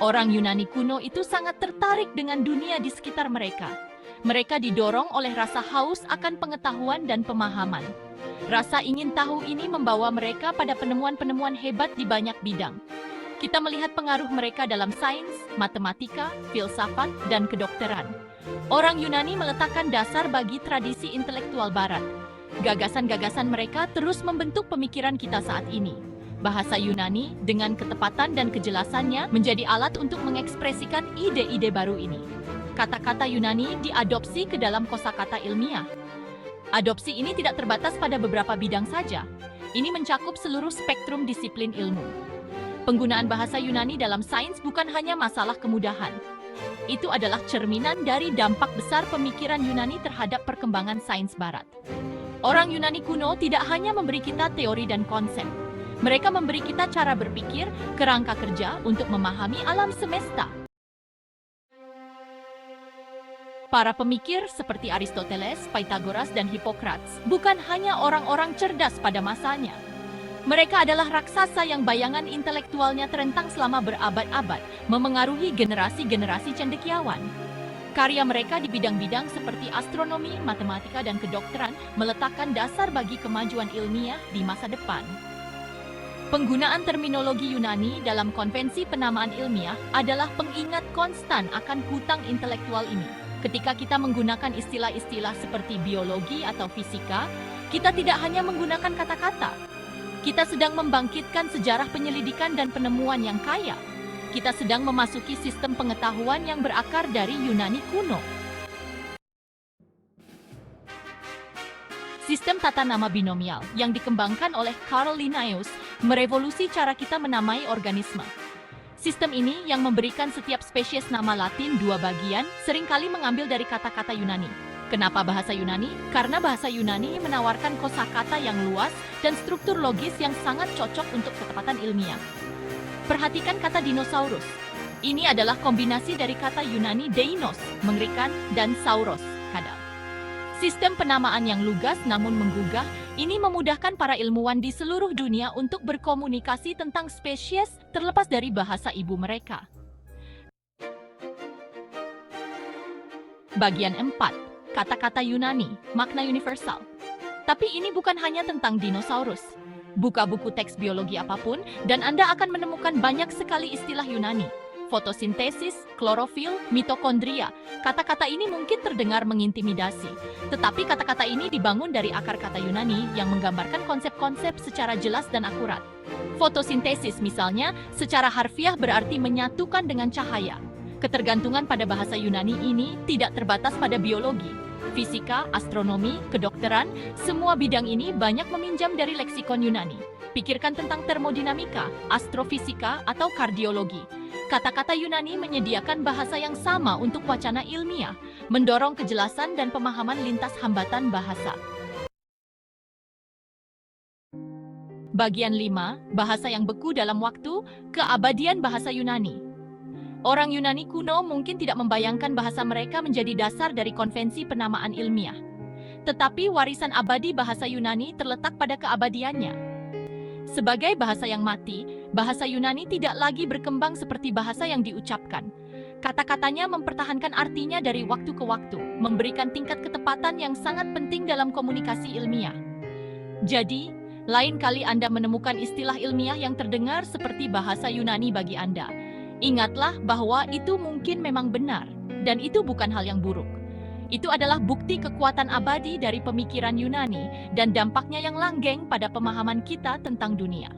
Orang Yunani kuno itu sangat tertarik dengan dunia di sekitar mereka. Mereka didorong oleh rasa haus akan pengetahuan dan pemahaman. Rasa ingin tahu ini membawa mereka pada penemuan-penemuan hebat di banyak bidang. Kita melihat pengaruh mereka dalam sains, matematika, filsafat, dan kedokteran. Orang Yunani meletakkan dasar bagi tradisi intelektual Barat. Gagasan-gagasan mereka terus membentuk pemikiran kita saat ini. Bahasa Yunani dengan ketepatan dan kejelasannya menjadi alat untuk mengekspresikan ide-ide baru ini. Kata-kata Yunani diadopsi ke dalam kosakata ilmiah. Adopsi ini tidak terbatas pada beberapa bidang saja. Ini mencakup seluruh spektrum disiplin ilmu. Penggunaan bahasa Yunani dalam sains bukan hanya masalah kemudahan. Itu adalah cerminan dari dampak besar pemikiran Yunani terhadap perkembangan sains Barat. Orang Yunani kuno tidak hanya memberi kita teori dan konsep. Mereka memberi kita cara berpikir, kerangka kerja untuk memahami alam semesta. Para pemikir seperti Aristoteles, Pythagoras, dan Hippocrates bukan hanya orang-orang cerdas pada masanya. Mereka adalah raksasa yang bayangan intelektualnya terentang selama berabad-abad, memengaruhi generasi-generasi cendekiawan. Karya mereka di bidang-bidang seperti astronomi, matematika, dan kedokteran meletakkan dasar bagi kemajuan ilmiah di masa depan. Penggunaan terminologi Yunani dalam konvensi penamaan ilmiah adalah pengingat konstan akan hutang intelektual ini. Ketika kita menggunakan istilah-istilah seperti biologi atau fisika, kita tidak hanya menggunakan kata-kata. Kita sedang membangkitkan sejarah penyelidikan dan penemuan yang kaya. Kita sedang memasuki sistem pengetahuan yang berakar dari Yunani kuno. Sistem tata nama binomial yang dikembangkan oleh Carl Linnaeus merevolusi cara kita menamai organisme. Sistem ini yang memberikan setiap spesies nama Latin dua bagian seringkali mengambil dari kata-kata Yunani. Kenapa bahasa Yunani? Karena bahasa Yunani menawarkan kosakata yang luas dan struktur logis yang sangat cocok untuk ketepatan ilmiah. Perhatikan kata dinosaurus. Ini adalah kombinasi dari kata Yunani deinos, mengerikan, dan sauros, kadal. Sistem penamaan yang lugas namun menggugah, ini memudahkan para ilmuwan di seluruh dunia untuk berkomunikasi tentang spesies terlepas dari bahasa ibu mereka. Bagian 4. Kata-kata Yunani, makna universal. Tapi ini bukan hanya tentang dinosaurus. Buka buku teks biologi apapun, dan Anda akan menemukan banyak sekali istilah Yunani. Fotosintesis, klorofil, mitokondria. Kata-kata ini mungkin terdengar mengintimidasi. Tetapi kata-kata ini dibangun dari akar kata Yunani yang menggambarkan konsep-konsep secara jelas dan akurat. Fotosintesis misalnya, secara harfiah berarti menyatukan dengan cahaya. Ketergantungan pada bahasa Yunani ini tidak terbatas pada biologi. Fisika, astronomi, kedokteran, semua bidang ini banyak meminjam dari leksikon Yunani. Pikirkan tentang termodinamika, astrofisika, atau kardiologi. Kata-kata Yunani menyediakan bahasa yang sama untuk wacana ilmiah, mendorong kejelasan dan pemahaman lintas hambatan bahasa. Bagian 5, bahasa yang beku dalam waktu, keabadian bahasa Yunani. Orang Yunani kuno mungkin tidak membayangkan bahasa mereka menjadi dasar dari konvensi penamaan ilmiah. Tetapi warisan abadi bahasa Yunani terletak pada keabadiannya. Sebagai bahasa yang mati, bahasa Yunani tidak lagi berkembang seperti bahasa yang diucapkan. Kata-katanya mempertahankan artinya dari waktu ke waktu, memberikan tingkat ketepatan yang sangat penting dalam komunikasi ilmiah. Jadi, lain kali Anda menemukan istilah ilmiah yang terdengar seperti bahasa Yunani bagi Anda. Ingatlah bahwa itu mungkin memang benar, dan itu bukan hal yang buruk. Itu adalah bukti kekuatan abadi dari pemikiran Yunani dan dampaknya yang langgeng pada pemahaman kita tentang dunia.